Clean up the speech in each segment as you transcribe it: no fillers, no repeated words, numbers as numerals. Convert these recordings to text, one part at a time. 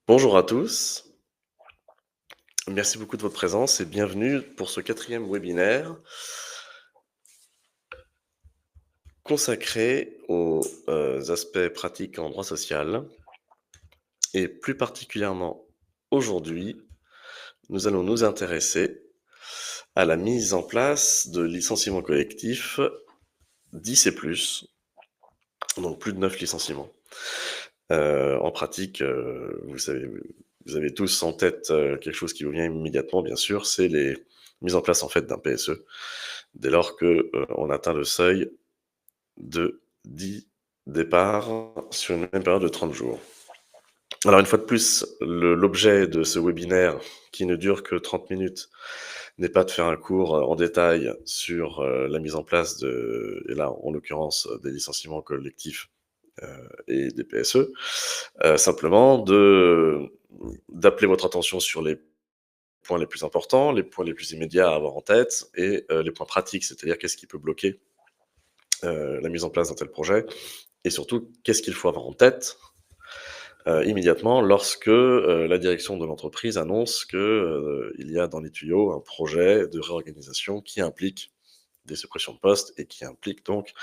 Bonjour à tous, merci beaucoup de votre présence et bienvenue pour ce quatrième webinaire consacré aux aspects pratiques en droit social. Et plus particulièrement aujourd'hui, nous allons nous intéresser à la mise en place de licenciements collectifs 10 et plus, donc plus de 9 licenciements. En pratique, vous avez tous en tête quelque chose qui vous vient immédiatement, bien sûr, c'est les mises en place en fait d'un PSE, dès lors que on atteint le seuil de 10 départs sur une même période de 30 jours. Alors une fois de plus, l'objet de ce webinaire, qui ne dure que 30 minutes, n'est pas de faire un cours en détail sur la mise en place de, et là en l'occurrence, des licenciements collectifs et des PSE, simplement d'appeler votre attention sur les points les plus importants, les points les plus immédiats à avoir en tête et les points pratiques, c'est-à-dire qu'est-ce qui peut bloquer la mise en place d'un tel projet et surtout qu'est-ce qu'il faut avoir en tête immédiatement lorsque la direction de l'entreprise annonce que il y a dans les tuyaux un projet de réorganisation qui implique des suppressions de postes et qui implique donc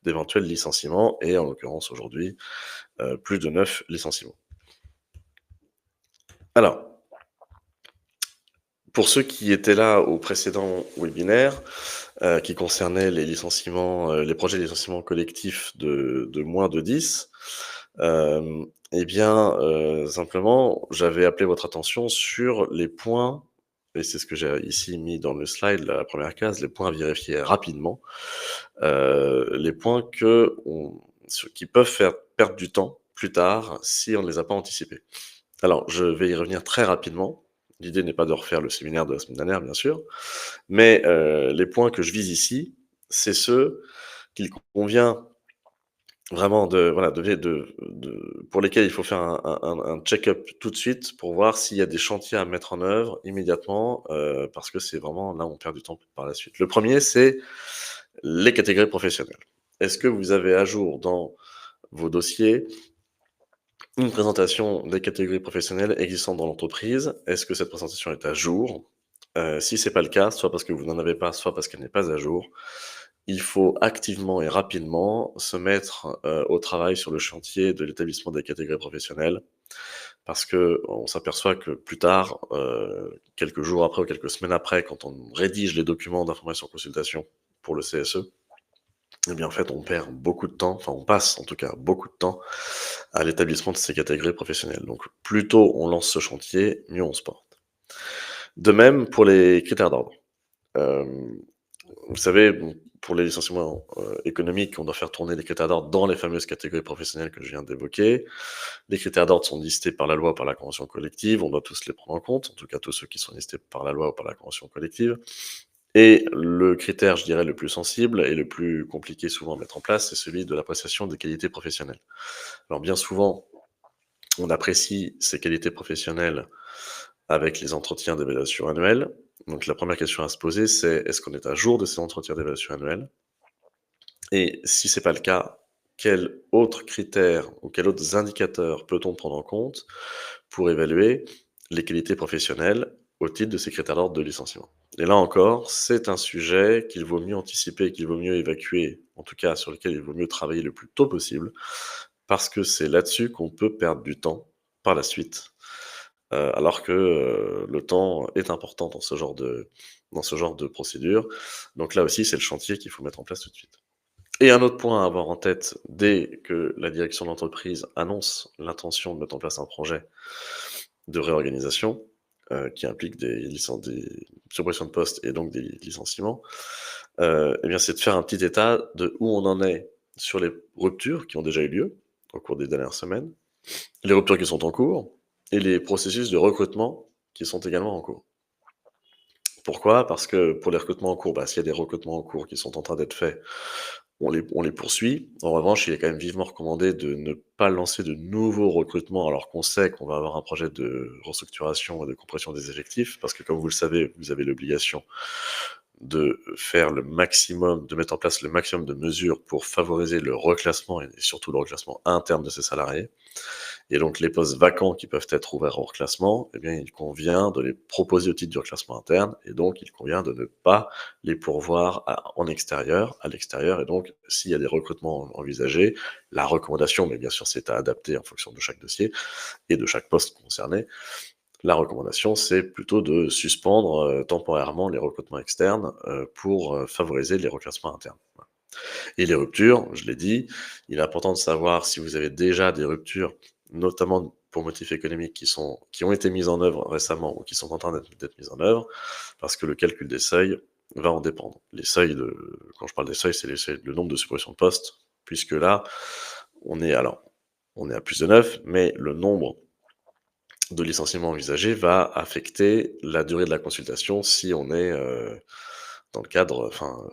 d'éventuels licenciements et en l'occurrence aujourd'hui plus de 9 licenciements. Alors, pour ceux qui étaient là au précédent webinaire, qui concernait les licenciements, les projets de licenciement collectif de moins de 10, eh bien, simplement, j'avais appelé votre attention sur les points et c'est ce que j'ai ici mis dans le slide, la première case, les points à vérifier rapidement, les points qui peuvent faire perdre du temps plus tard si on ne les a pas anticipés. Alors, je vais y revenir très rapidement. L'idée n'est pas de refaire le séminaire de la semaine dernière, bien sûr, mais les points que je vise ici, c'est ceux qu'il convient vraiment pour lesquels il faut faire un check-up tout de suite pour voir s'il y a des chantiers à mettre en œuvre immédiatement, parce que c'est vraiment là où on perd du temps par la suite. Le premier, c'est les catégories professionnelles. Est-ce que vous avez à jour dans vos dossiers une présentation des catégories professionnelles existantes dans l'entreprise? Est-ce que cette présentation est à jour? Si c'est pas le cas, soit parce que vous n'en avez pas, soit parce qu'elle n'est pas à jour, il faut activement et rapidement se mettre, au travail sur le chantier de l'établissement des catégories professionnelles. Parce qu'on s'aperçoit que plus tard, quelques jours après ou quelques semaines après, quand on rédige les documents d'information consultation pour le CSE, eh bien, en fait, on perd beaucoup de temps, enfin, on passe en tout cas beaucoup de temps à l'établissement de ces catégories professionnelles. Donc, plus tôt on lance ce chantier, mieux on se porte. De même pour les critères d'ordre. Hem, Vous savez, bon, pour les licenciements économiques, on doit faire tourner les critères d'ordre dans les fameuses catégories professionnelles que je viens d'évoquer. Les critères d'ordre sont listés par la loi ou par la convention collective, on doit tous les prendre en compte, en tout cas tous ceux qui sont listés par la loi ou par la convention collective. Et le critère, je dirais, le plus sensible et le plus compliqué souvent à mettre en place, c'est celui de l'appréciation des qualités professionnelles. Alors bien souvent, on apprécie ces qualités professionnelles avec les entretiens d'évaluation annuels. Donc la première question à se poser, c'est est-ce qu'on est à jour de ces entretiens d'évaluation annuels? Et si c'est pas le cas, quels autres critères ou quels autres indicateurs peut-on prendre en compte pour évaluer les qualités professionnelles au titre de ces critères d'ordre de licenciement? Et là encore, c'est un sujet qu'il vaut mieux anticiper, qu'il vaut mieux évacuer, en tout cas sur lequel il vaut mieux travailler le plus tôt possible, parce que c'est là-dessus qu'on peut perdre du temps par la suite, alors que, le temps est important dans ce genre de procédure. Donc là aussi, c'est le chantier qu'il faut mettre en place tout de suite. Et un autre point à avoir en tête dès que la direction de l'entreprise annonce l'intention de mettre en place un projet de réorganisation, qui implique des suppressions de postes et donc des licenciements, et bien, c'est de faire un petit état de où on en est sur les ruptures qui ont déjà eu lieu au cours des dernières semaines, les ruptures qui sont en cours et les processus de recrutement qui sont également en cours. Pourquoi? Parce que pour les recrutements en cours, bah, s'il y a des recrutements en cours qui sont en train d'être faits, on les poursuit. En revanche, il est quand même vivement recommandé de ne pas lancer de nouveaux recrutements alors qu'on sait qu'on va avoir un projet de restructuration et de compression des effectifs, parce que comme vous le savez, vous avez l'obligation de faire le maximum, de mettre en place le maximum de mesures pour favoriser le reclassement et surtout le reclassement interne de ses salariés. Et donc les postes vacants qui peuvent être ouverts au reclassement, eh bien, il convient de les proposer au titre du reclassement interne et donc il convient de ne pas les pourvoir en extérieur, à l'extérieur. Et donc, s'il y a des recrutements envisagés, la recommandation, mais bien sûr c'est à adapter en fonction de chaque dossier et de chaque poste concerné, la recommandation, c'est plutôt de suspendre temporairement les recrutements externes pour favoriser les reclassements internes. Voilà. Et les ruptures, je l'ai dit, il est important de savoir si vous avez déjà des ruptures, notamment pour motifs économiques qui ont été mises en œuvre récemment ou qui sont en train d'être mises en œuvre, parce que le calcul des seuils va en dépendre. Les seuils, quand je parle des seuils, c'est le nombre de suppressions de postes, puisque là, on est à plus de 9, mais le nombre de licenciement envisagé va affecter la durée de la consultation si on est dans le cadre, enfin,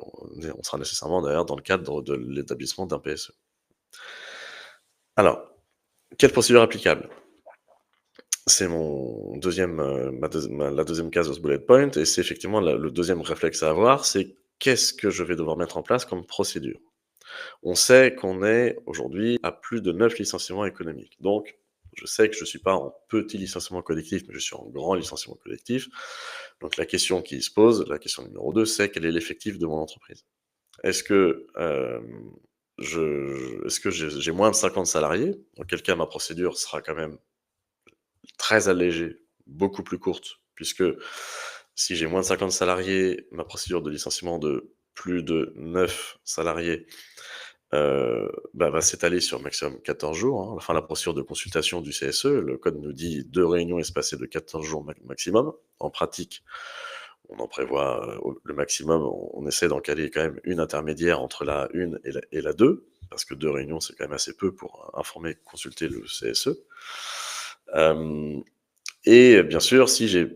on sera nécessairement d'ailleurs dans le cadre de l'établissement d'un PSE. Alors, quelle procédure applicable? C'est mon deuxième, la deuxième case de ce bullet point, et c'est effectivement le deuxième réflexe à avoir, c'est qu'est-ce que je vais devoir mettre en place comme procédure? On sait qu'on est aujourd'hui à plus de 9 licenciements économiques. Donc, je sais que je ne suis pas en petit licenciement collectif, mais je suis en grand licenciement collectif. Donc, la question qui se pose, la question numéro 2, c'est quel est l'effectif de mon entreprise? Est-ce que, est-ce que j'ai moins de 50 salariés? Auquel cas, ma procédure sera quand même très allégée, beaucoup plus courte, puisque si j'ai moins de 50 salariés, ma procédure de licenciement de plus de 9 salariés va s'étaler sur maximum 14 jours, hein. Enfin, la procédure de consultation du CSE, le code nous dit 2 réunions espacées de 14 jours maximum. En pratique, on en prévoit le maximum, on essaie d'en caler quand même une intermédiaire entre la 1 et la 2, parce que 2 réunions, c'est quand même assez peu pour informer, consulter le CSE. Et bien sûr, si j'ai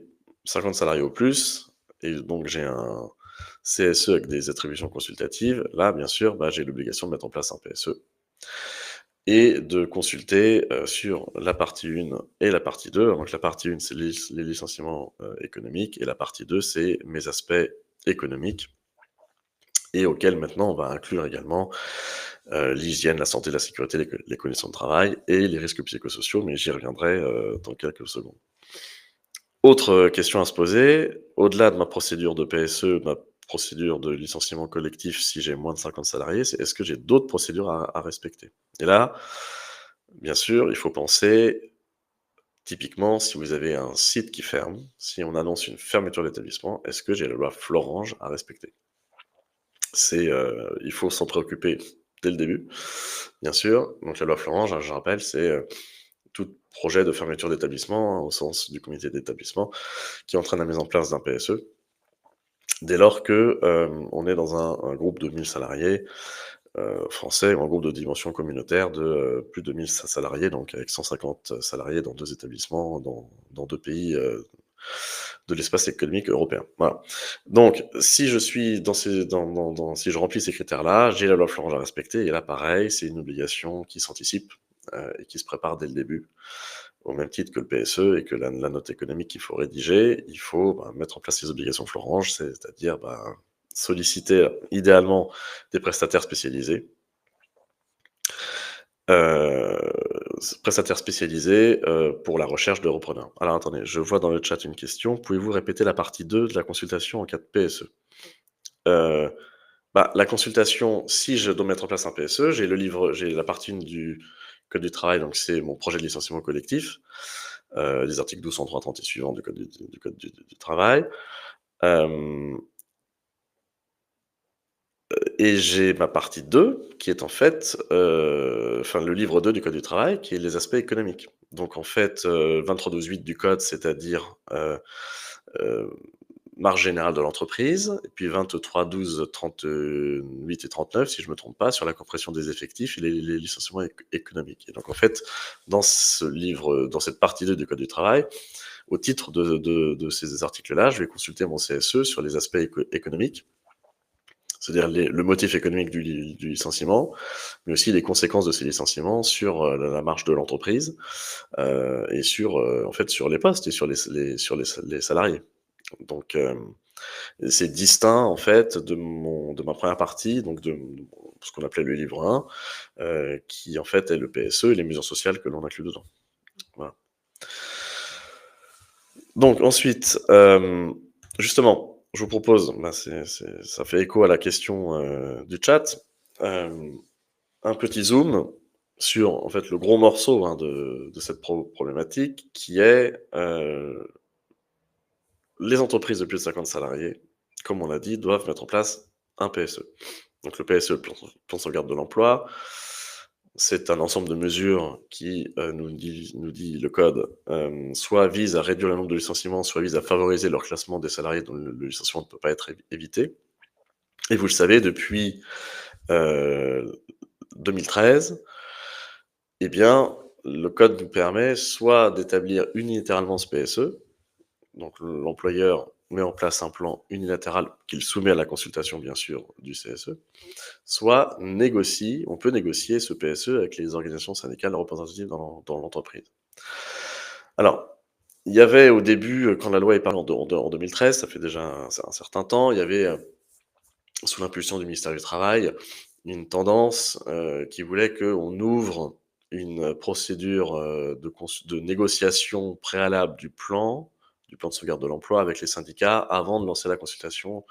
50 salariés au plus, et donc j'ai un CSE avec des attributions consultatives, là, bien sûr, j'ai l'obligation de mettre en place un PSE et de consulter sur la partie 1 et la partie 2. Donc la partie 1, c'est les licenciements économiques, et la partie 2, c'est mes aspects économiques, et auxquels maintenant on va inclure également l'hygiène, la santé, la sécurité, les conditions de travail et les risques psychosociaux, mais j'y reviendrai dans quelques secondes. Autre question à se poser, au-delà de ma procédure de PSE, ma procédure de licenciement collectif si j'ai moins de 50 salariés, c'est est-ce que j'ai d'autres procédures à respecter? Et là, bien sûr, il faut penser, typiquement, si vous avez un site qui ferme, si on annonce une fermeture d'établissement, est-ce que j'ai la loi Florange à respecter? Il faut s'en préoccuper dès le début, bien sûr. Donc la loi Florange, hein, je rappelle, c'est tout projet de fermeture d'établissement, hein, au sens du comité d'établissement, qui entraîne la mise en place d'un PSE, dès lors que on est dans un groupe de 1000 salariés français, ou un groupe de dimension communautaire de plus de 1000 salariés, donc avec 150 salariés dans 2 établissements, dans 2 pays de l'espace économique européen. Voilà. Donc, si je suis si je remplis ces critères-là, j'ai la loi Florange à respecter, et là, pareil, c'est une obligation qui s'anticipe et qui se prépare dès le début. Au même titre que le PSE et que la note économique qu'il faut rédiger, il faut mettre en place les obligations Florange, c'est-à-dire solliciter idéalement des prestataires spécialisés. Euh, Prestataires spécialisés pour la recherche de repreneurs. Alors attendez, je vois dans le chat une question. Pouvez-vous répéter la partie 2 de la consultation en cas de PSE? La consultation, si je dois mettre en place un PSE, j'ai la partie 1 du Code du travail, donc c'est mon projet de licenciement collectif, les articles 1203, 30 et suivants du Code du travail. Et j'ai ma partie 2 qui est en fait, le livre 2 du Code du travail, qui est les aspects économiques. Donc en fait, 23-12-8 du code, c'est-à-dire marge générale de l'entreprise, et puis 23-12, 38 et 39, si je ne me trompe pas, sur la compression des effectifs et les licenciements économiques. Et donc en fait, dans ce livre, dans cette partie 2 du Code du travail, au titre de ces articles-là, je vais consulter mon CSE sur les aspects économiques, c'est-à-dire le motif économique du licenciement, mais aussi les conséquences de ces licenciements sur la marge de l'entreprise et sur les postes et sur les salariés. Donc, c'est distinct en fait de ma première partie, donc de ce qu'on appelait le livre 1, qui en fait est le PSE et les mesures sociales que l'on inclut dedans. Voilà. Donc ensuite, justement, je vous propose, bah, ça fait écho à la question, du chat, hem, un petit zoom sur, en fait, le gros morceau, hein, de cette problématique qui est, les entreprises de plus de 50 salariés, comme on l'a dit, doivent mettre en place un PSE. Donc le PSE, le plan de sauvegarde de l'emploi, c'est un ensemble de mesures qui, nous dit le code, soit vise à réduire le nombre de licenciements, soit vise à favoriser le reclassement des salariés dont le licenciement ne peut pas être évité. Et vous le savez, depuis, heu, 2013, eh bien, le code nous permet soit d'établir unilatéralement ce PSE, donc l'employeur met en place un plan unilatéral qu'il soumet à la consultation, bien sûr, du CSE, soit on peut négocier ce PSE avec les organisations syndicales représentatives dans l'entreprise. Alors, il y avait au début, quand la loi est parue en 2013, ça fait déjà un certain temps, il y avait, sous l'impulsion du ministère du Travail, une tendance, qui voulait qu'on ouvre une procédure, de négociation préalable du plan de sauvegarde de l'emploi avec les syndicats avant de lancer la consultation,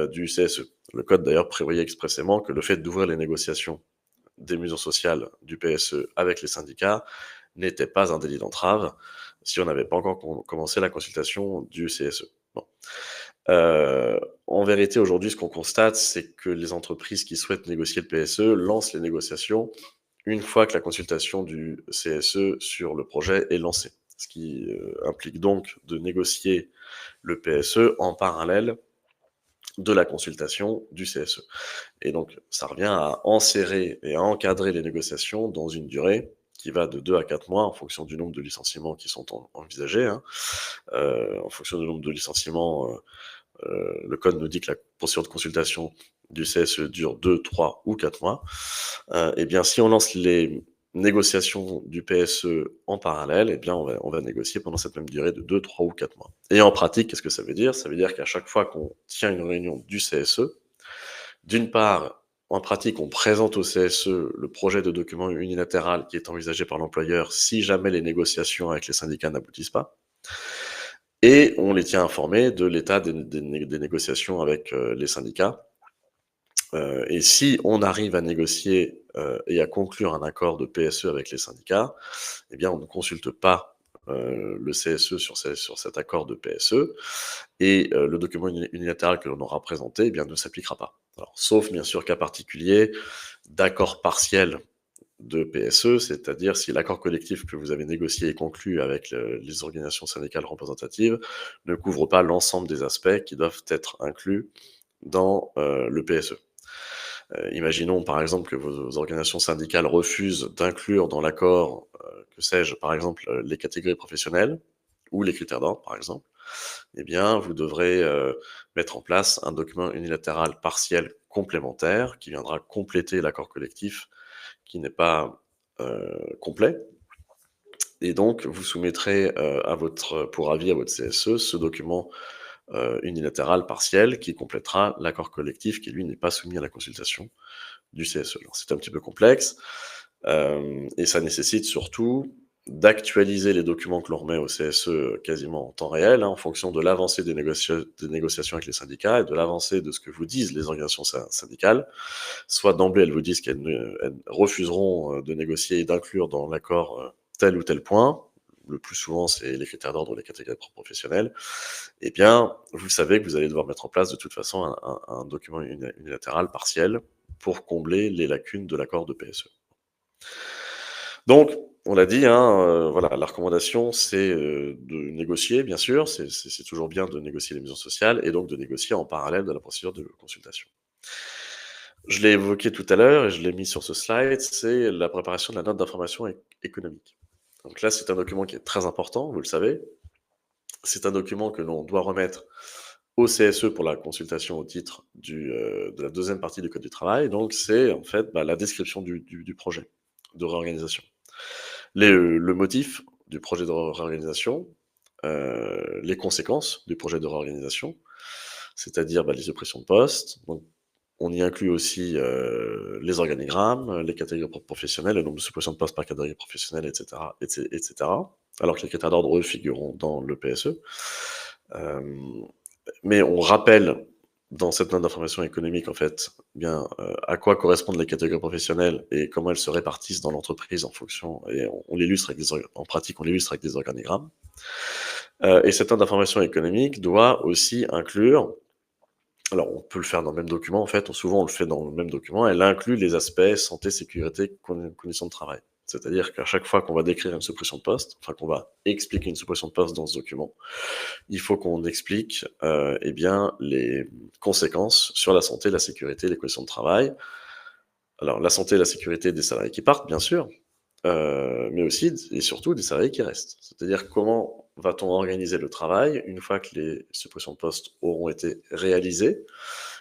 du CSE. Le code d'ailleurs prévoyait expressément que le fait d'ouvrir les négociations des mesures sociales du PSE avec les syndicats n'était pas un délit d'entrave si on n'avait pas encore commencé la consultation du CSE. Bon. En vérité, aujourd'hui, ce qu'on constate, c'est que les entreprises qui souhaitent négocier le PSE lancent les négociations une fois que la consultation du CSE sur le projet est lancée. Ce qui implique donc de négocier le PSE en parallèle de la consultation du CSE. Et donc, ça revient à enserrer et à encadrer les négociations dans une durée qui va de 2 à 4 mois en fonction du nombre de licenciements qui sont envisagés, hein. En fonction du nombre de licenciements, le code nous dit que la procédure de consultation du CSE dure 2, 3 ou 4 mois. Et bien, si on lance les négociations du PSE en parallèle, eh bien, on va négocier pendant cette même durée de 2, 3 ou 4 mois. Et en pratique, qu'est-ce que ça veut dire? Ça veut dire qu'à chaque fois qu'on tient une réunion du CSE, d'une part, en pratique, on présente au CSE le projet de document unilatéral qui est envisagé par l'employeur si jamais les négociations avec les syndicats n'aboutissent pas. Et on les tient informés de l'état des négociations avec les syndicats. Et si on arrive à négocier et à conclure un accord de PSE avec les syndicats, eh bien, on ne consulte pas le CSE sur cet accord de PSE et le document unilatéral que l'on aura présenté, eh bien, ne s'appliquera pas. Alors, sauf bien sûr cas particulier d'accord partiel de PSE, c'est-à-dire si l'accord collectif que vous avez négocié et conclu avec les organisations syndicales représentatives ne couvre pas l'ensemble des aspects qui doivent être inclus dans le PSE. Imaginons par exemple que vos organisations syndicales refusent d'inclure dans l'accord, que sais-je, par exemple, les catégories professionnelles ou les critères d'ordre, par exemple. Eh bien, vous devrez mettre en place un document unilatéral partiel complémentaire qui viendra compléter l'accord collectif qui n'est pas complet. Et donc, vous soumettrez pour avis à votre CSE ce document unilatéral partiel qui complétera l'accord collectif qui, lui, n'est pas soumis à la consultation du CSE. Alors, c'est un petit peu complexe et ça nécessite surtout d'actualiser les documents que l'on remet au CSE quasiment en temps réel, hein, en fonction de l'avancée des négociations avec les syndicats et de l'avancée de ce que vous disent les organisations syndicales. Soit d'emblée, elles vous disent qu'elles refuseront de négocier et d'inclure dans l'accord tel ou tel point. Le plus souvent, c'est les critères d'ordre ou les catégories professionnelles. Eh bien, vous savez que vous allez devoir mettre en place de toute façon un document unilatéral partiel pour combler les lacunes de l'accord de PSE. Donc, on l'a dit, hein, voilà, la recommandation, c'est de négocier, bien sûr, c'est toujours bien de négocier les mesures sociales et donc de négocier en parallèle de la procédure de consultation. Je l'ai évoqué tout à l'heure et je l'ai mis sur ce slide, c'est la préparation de la note d'information économique. Donc là, c'est un document qui est très important, vous le savez. C'est un document que l'on doit remettre au CSE pour la consultation au titre de la deuxième partie du Code du travail. Donc, c'est en fait la description du projet de réorganisation. Le motif du projet de réorganisation, les conséquences du projet de réorganisation, c'est-à-dire, les suppressions de postes. Donc on y inclut aussi, les organigrammes, les catégories professionnelles, le nombre de suppressions de postes par catégorie professionnelle et cetera, alors que les critères d'ordre, eux, figureront dans le PSE. Hem, mais on rappelle dans cette note d'information économique, en fait, bien, à quoi correspondent les catégories professionnelles et comment elles se répartissent dans l'entreprise en fonction, et on l'illustre avec des en pratique, on l'illustre avec des organigrammes. Et cette note d'information économique doit aussi inclure, alors on peut le faire dans le même document en fait, souvent on le fait dans le même document, elle inclut les aspects santé, sécurité, conditions de travail. C'est-à-dire qu'à chaque fois qu'on va décrire une suppression de poste, enfin qu'on va expliquer une suppression de poste dans ce document, il faut qu'on explique, eh bien, les conséquences sur la santé, la sécurité, les conditions de travail. Alors la santé et la sécurité des salariés qui partent, bien sûr, mais aussi et surtout des salariés qui restent. C'est-à-dire comment va-t-on organiser le travail une fois que les suppressions de postes auront été réalisées?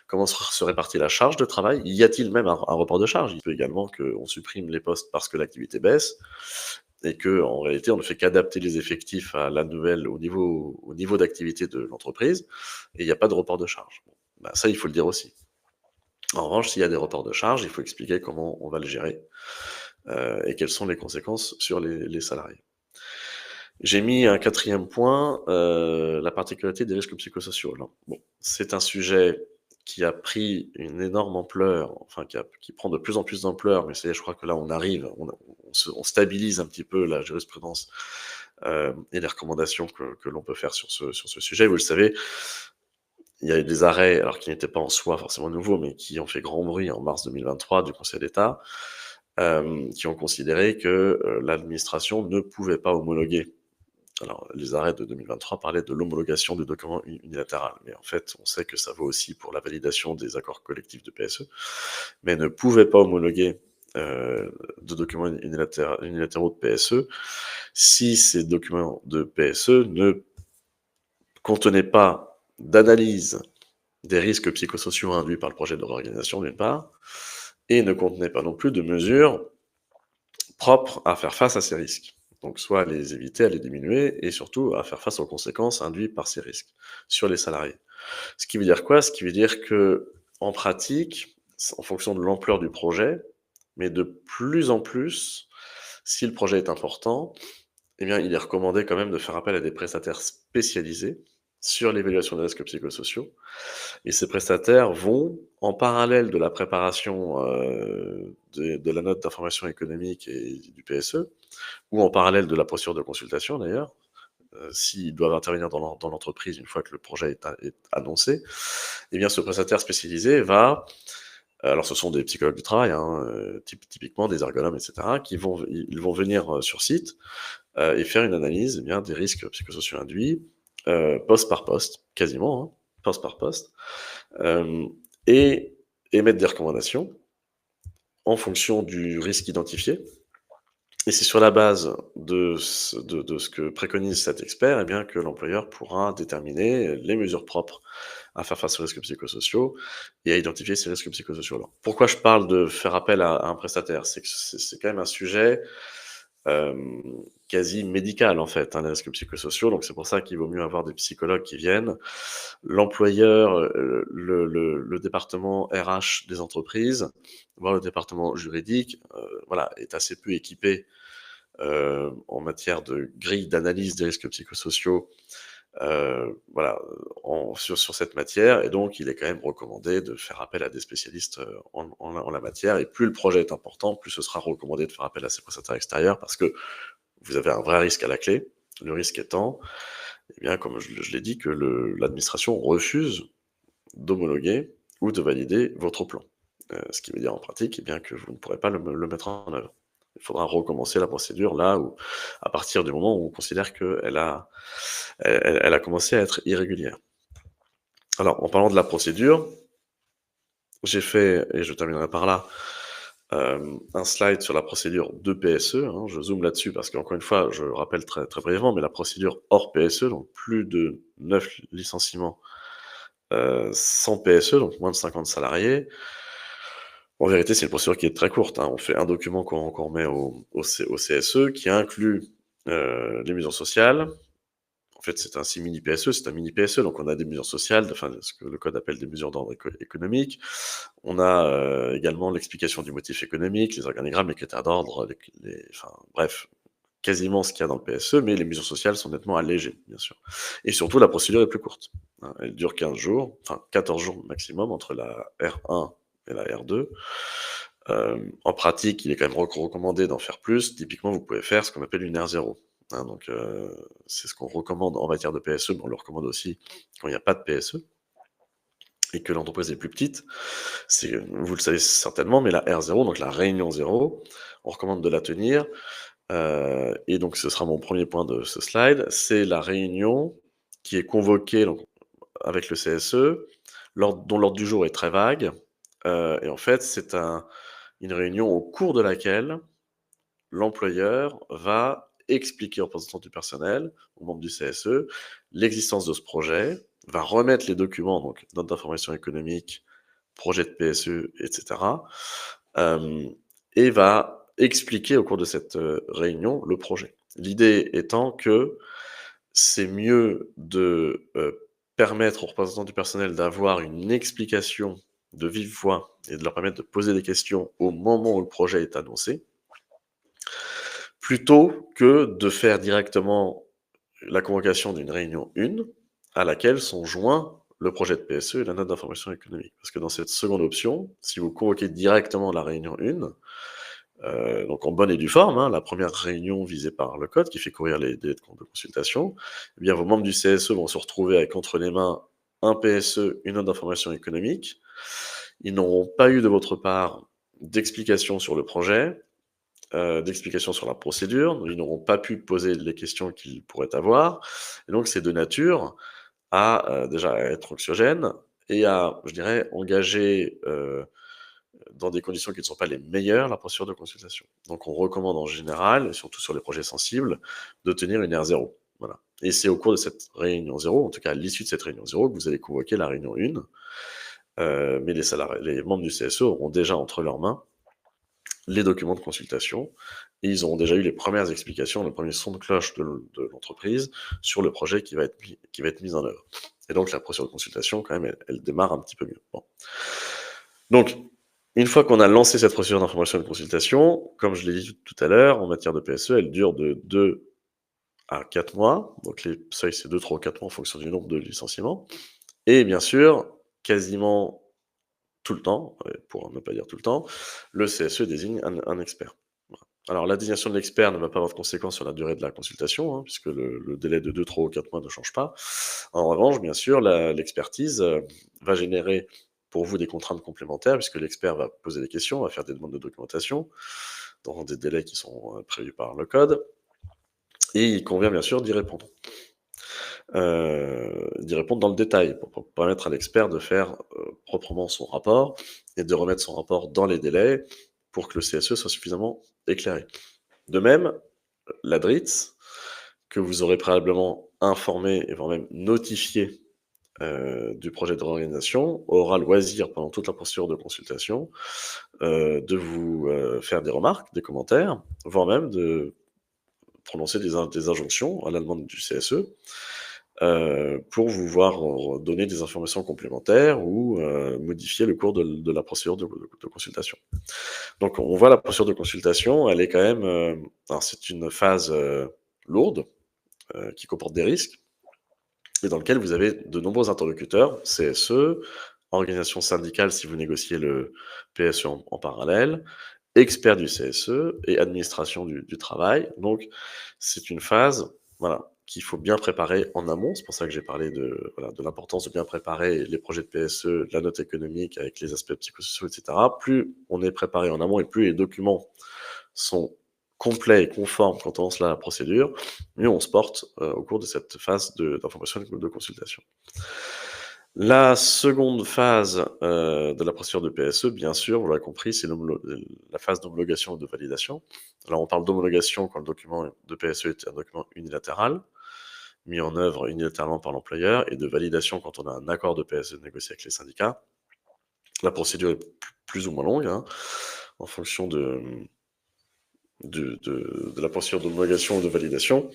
Comment se répartit la charge de travail? Y a-t-il même un report de charge? Il peut également qu'on supprime les postes parce que l'activité baisse et que en réalité, on ne fait qu'adapter les effectifs à la nouvelle au niveau d'activité de l'entreprise et il n'y a pas de report de charge. Bon, ça, il faut le dire aussi. En revanche, s'il y a des reports de charges, il faut expliquer comment on va le gérer, et quelles sont les conséquences sur les salariés. J'ai mis un quatrième point, la particularité des risques psychosociaux. Alors bon, c'est un sujet qui a pris une énorme ampleur, enfin qui prend de plus en plus d'ampleur, mais ça y est, je crois que là on arrive, on stabilise un petit peu la jurisprudence, et les recommandations que l'on peut faire sur ce sujet. Vous le savez, il y a eu des arrêts, alors qui n'étaient pas en soi forcément nouveaux, mais qui ont fait grand bruit en mars 2023 du Conseil d'État, qui ont considéré que, l'administration ne pouvait pas homologuer. Alors, les arrêts de 2023 parlaient de l'homologation du document unilatéral, mais en fait, on sait que ça vaut aussi pour la validation des accords collectifs de PSE, mais ne pouvait pas homologuer, de documents unilatéraux de PSE si ces documents de PSE ne contenaient pas d'analyse des risques psychosociaux induits par le projet de réorganisation, d'une part, et ne contenaient pas non plus de mesures propres à faire face à ces risques. Donc soit à les éviter, à les diminuer, et surtout à faire face aux conséquences induites par ces risques sur les salariés. Ce qui veut dire quoi? Ce qui veut dire que, en pratique, en fonction de l'ampleur du projet, mais de plus en plus, si le projet est important, eh bien, il est recommandé quand même de faire appel à des prestataires spécialisés sur l'évaluation des risques psychosociaux. Et ces prestataires vont, en parallèle de la préparation, de la note d'information économique et du PSE, ou en parallèle de la procédure de consultation d'ailleurs, s'ils doivent intervenir dans l'entreprise une fois que le projet est annoncé, eh bien ce prestataire spécialisé va, alors ce sont des psychologues du travail, hein, typiquement des ergonomes, et cetera, ils vont venir, sur site, et faire une analyse, eh bien, des risques psychosociaux induits, poste par poste, quasiment, hein, poste par poste, hem et émettre des recommandations en fonction du risque identifié. Et c'est sur la base de ce que préconise cet expert, eh bien, que l'employeur pourra déterminer les mesures propres à faire face aux risques psychosociaux et à identifier ces risques psychosociaux. Alors, pourquoi je parle de faire appel à un prestataire? C'est que c'est quand même un sujet, hem, quasi médical, en fait, hein, les risques psychosociaux, donc c'est pour ça qu'il vaut mieux avoir des psychologues qui viennent. L'employeur, le département RH des entreprises, voire le département juridique, voilà, est assez peu équipé, en matière de grille d'analyse des risques psychosociaux, voilà, sur cette matière, et donc il est quand même recommandé de faire appel à des spécialistes, en la matière, et plus le projet est important, plus ce sera recommandé de faire appel à ces prestataires extérieurs parce que vous avez un vrai risque à la clé. Le risque étant, eh bien, comme je l'ai dit, que l'administration refuse d'homologuer ou de valider votre plan. Ce qui veut dire en pratique, eh bien, que vous ne pourrez pas le mettre en œuvre. Il faudra recommencer la procédure là où, à partir du moment où on considère qu'elle a commencé à être irrégulière. Alors, en parlant de la procédure, j'ai fait, et je terminerai par là, un slide sur la procédure de PSE, hein. Je zoome là-dessus parce qu'encore une fois, je rappelle très, très brièvement, mais la procédure hors PSE, donc plus de 9 licenciements, sans PSE, donc moins de 50 salariés. En vérité, c'est une procédure qui est très courte, hein. On fait un document qu'on remet au CSE qui inclut, les mesures sociales. En fait, c'est un simili PSE, c'est un mini PSE, donc on a des mesures sociales, enfin, ce que le code appelle des mesures d'ordre économique. On a également l'explication du motif économique, les organigrammes, les critères d'ordre, enfin, bref, quasiment ce qu'il y a dans le PSE, mais les mesures sociales sont nettement allégées, bien sûr. Et surtout, la procédure est plus courte, hein. Elle dure 15 jours, enfin 14 jours maximum entre la R1 et la R2. En pratique, il est quand même recommandé d'en faire plus. Typiquement, vous pouvez faire ce qu'on appelle une R0. Hein, donc, c'est ce qu'on recommande en matière de PSE, mais on le recommande aussi quand il n'y a pas de PSE et que l'entreprise est plus petite. Vous le savez certainement, mais la R0, donc la réunion 0, on recommande de la tenir. Et donc, ce sera mon premier point de ce slide. C'est la réunion qui est convoquée donc, avec le CSE, dont l'ordre du jour est très vague. Et en fait, c'est une réunion au cours de laquelle l'employeur va expliquer aux représentants du personnel, aux membres du CSE, l'existence de ce projet, va remettre les documents, donc note d'information économique, projet de PSE, etc. Et va expliquer au cours de cette réunion le projet. L'idée étant que c'est mieux de permettre aux représentants du personnel d'avoir une explication de vive voix et de leur permettre de poser des questions au moment où le projet est annoncé, plutôt que de faire directement la convocation d'une réunion 1 à laquelle sont joints le projet de PSE et la note d'information économique. Parce que dans cette seconde option, si vous convoquez directement la réunion 1, donc en bonne et due forme, hein, la première réunion visée par le code qui fait courir les délais de consultation, eh bien vos membres du CSE vont se retrouver avec entre les mains un PSE, une note d'information économique. Ils n'auront pas eu de votre part d'explication sur le projet, d'explications sur la procédure, ils n'auront pas pu poser les questions qu'ils pourraient avoir, et donc c'est de nature à déjà être anxiogène et à, je dirais, engager dans des conditions qui ne sont pas les meilleures la procédure de consultation. Donc on recommande en général, et surtout sur les projets sensibles, de tenir une R0. Voilà. Et c'est au cours de cette réunion 0, en tout cas à l'issue de cette réunion 0, que vous allez convoquer la réunion 1, mais les membres du CSE auront déjà entre leurs mains les documents de consultation, et ils auront déjà eu les premières explications, le premier son de cloche de l'entreprise sur le projet qui va être mis en œuvre. Et donc la procédure de consultation, quand même, elle démarre un petit peu mieux. Bon. Donc, une fois qu'on a lancé cette procédure d'information et de consultation, comme je l'ai dit tout à l'heure, en matière de PSE, elle dure de 2 à 4 mois. Donc les seuils, c'est 2, 3 ou 4 mois en fonction du nombre de licenciements. Et bien sûr, quasiment tout le temps, pour ne pas dire tout le temps, le CSE désigne un expert. Voilà. Alors, la désignation de l'expert ne va pas avoir de conséquences sur la durée de la consultation, hein, puisque le délai de 2, 3 ou 4 mois ne change pas. En revanche, bien sûr, l'expertise va générer pour vous des contraintes complémentaires, puisque l'expert va poser des questions, va faire des demandes de documentation, dans des délais qui sont prévus par le code, et il convient bien sûr d'y répondre. D'y répondre dans le détail, pour permettre à l'expert de faire proprement son rapport et de remettre son rapport dans les délais pour que le CSE soit suffisamment éclairé. De même, la DRITS, que vous aurez préalablement informé et voire même notifié du projet de réorganisation, aura le loisir pendant toute la procédure de consultation de vous faire des remarques, des commentaires, voire même de prononcer des injonctions à la demande du CSE pour vous voir donner des informations complémentaires ou modifier le cours de la procédure de consultation. Donc on voit la procédure de consultation, elle est quand même... alors c'est une phase lourde qui comporte des risques et dans lequel vous avez de nombreux interlocuteurs, CSE, organisation syndicale si vous négociez le PSE en parallèle, experts du CSE et administration du travail. Donc, c'est une phase voilà, qu'il faut bien préparer en amont. C'est pour ça que j'ai parlé de l'importance de bien préparer les projets de PSE, la note économique avec les aspects psychosociaux, etc. Plus on est préparé en amont et plus les documents sont complets et conformes quand on lance la procédure, mieux on se porte au cours de cette phase d'information et de consultation. La seconde phase de la procédure de PSE, bien sûr, vous l'avez compris, c'est la phase d'homologation et de validation. Alors on parle d'homologation quand le document de PSE est un document unilatéral, mis en œuvre unilatéralement par l'employeur, et de validation quand on a un accord de PSE négocié avec les syndicats. La procédure est plus ou moins longue, hein, en fonction de la procédure d'homologation ou de validation.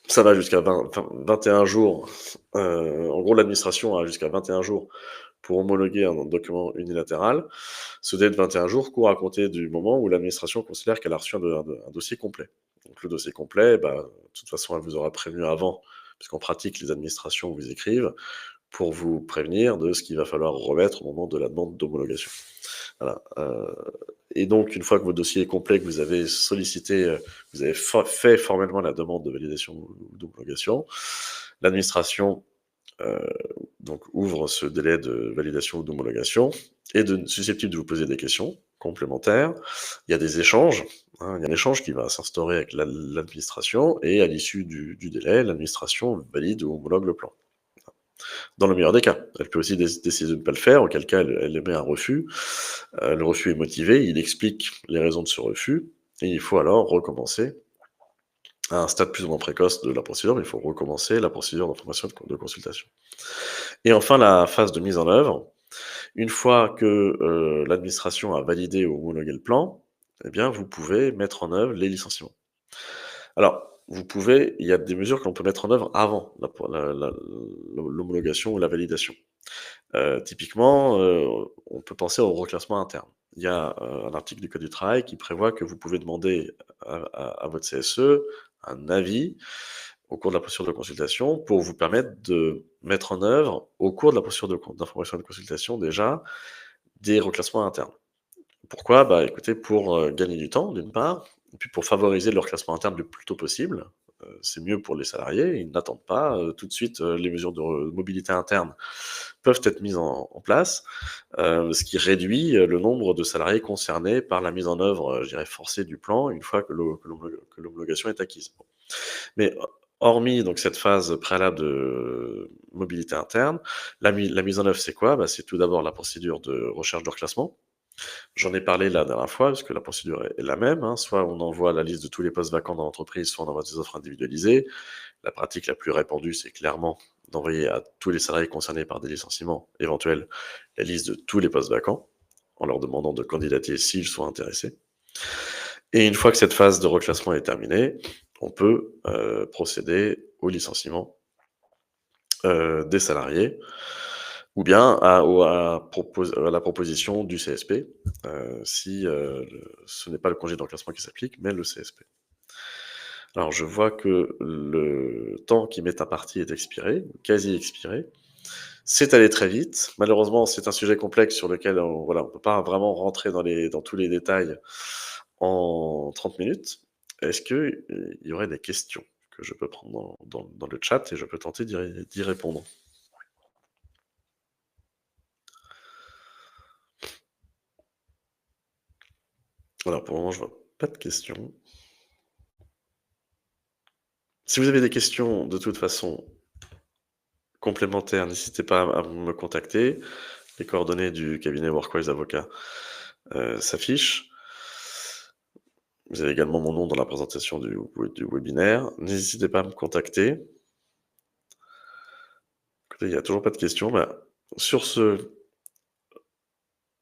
Ça va jusqu'à 21 jours. En gros, l'administration a jusqu'à 21 jours pour homologuer un document unilatéral. Ce délai de 21 jours court à compter du moment où l'administration considère qu'elle a reçu un dossier complet. Donc le dossier complet, bah, de toute façon, elle vous aura prévenu avant, puisqu'en pratique, les administrations vous écrivent pour vous prévenir de ce qu'il va falloir remettre au moment de la demande d'homologation. Voilà. Et donc, une fois que votre dossier est complet, que vous avez sollicité, vous avez fait formellement la demande de validation ou d'homologation, l'administration euh, donc ouvre ce délai de validation ou d'homologation et susceptible de vous poser des questions complémentaires. Il y a des échanges. Il y a un échange qui va s'instaurer avec l'administration et à l'issue du délai, l'administration valide ou homologue le plan. Dans le meilleur des cas. Elle peut aussi décider de ne pas le faire, auquel cas elle émet un refus. Le refus est motivé, il explique les raisons de ce refus, et il faut alors recommencer à un stade plus ou moins précoce de la procédure, mais il faut recommencer la procédure d'information de consultation. Et enfin, la phase de mise en œuvre. Une fois que l'administration a validé ou homologué le plan, eh bien, vous pouvez mettre en œuvre les licenciements. Alors, il y a des mesures que l'on peut mettre en œuvre avant l'homologation ou la validation. Typiquement, on peut penser au reclassement interne. Il y a un article du Code du travail qui prévoit que vous pouvez demander à votre CSE un avis au cours de la procédure de consultation pour vous permettre de mettre en œuvre, au cours de la procédure d'information et de consultation déjà, des reclassements internes. Pourquoi? Bah, écoutez, pour gagner du temps, d'une part, et puis pour favoriser le reclassement interne le plus tôt possible. C'est mieux pour les salariés, ils n'attendent pas tout de suite les mesures de mobilité interne peuvent être mises en place, ce qui réduit le nombre de salariés concernés par la mise en œuvre, je dirais, forcée du plan une fois que l'homologation est acquise. Bon. Mais hormis donc cette phase préalable de mobilité interne, la mise en œuvre, c'est quoi? Bah, c'est tout d'abord la procédure de recherche de reclassement. J'en ai parlé la dernière fois, parce que la procédure est la même. Soit on envoie la liste de tous les postes vacants dans l'entreprise, soit on envoie des offres individualisées. La pratique la plus répandue, c'est clairement d'envoyer à tous les salariés concernés par des licenciements éventuels la liste de tous les postes vacants, en leur demandant de candidater s'ils sont intéressés. Et une fois que cette phase de reclassement est terminée, on peut procéder au licenciement des salariés, ou bien à la proposition du CSP, si ce n'est pas le congé de reclassement qui s'applique, mais le CSP. Alors je vois que le temps qui m'est imparti est expiré, quasi expiré. C'est allé très vite. Malheureusement, c'est un sujet complexe sur lequel on peut pas vraiment rentrer dans tous les détails en 30 minutes. Est-ce qu'il y aurait des questions que je peux prendre dans le chat et je peux tenter d'y répondre? Alors pour le moment, je vois pas de questions. Si vous avez des questions, de toute façon, complémentaires, n'hésitez pas à me contacter. Les coordonnées du cabinet Workwise Avocat s'affichent. Vous avez également mon nom dans la présentation du webinaire. N'hésitez pas à me contacter. Écoutez, il n'y a toujours pas de questions. Bah, sur ce,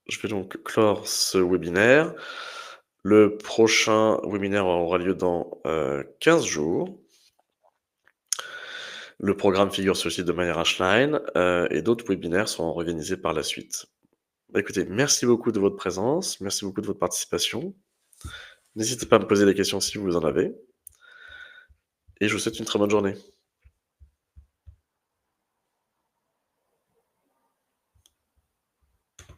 je vais donc clore ce webinaire. Le prochain webinaire aura lieu dans 15 jours. Le programme figure sur le site de MyRHline et d'autres webinaires seront organisés par la suite. Bah, écoutez, merci beaucoup de votre présence, merci beaucoup de votre participation. N'hésitez pas à me poser des questions si vous en avez. Et je vous souhaite une très bonne journée.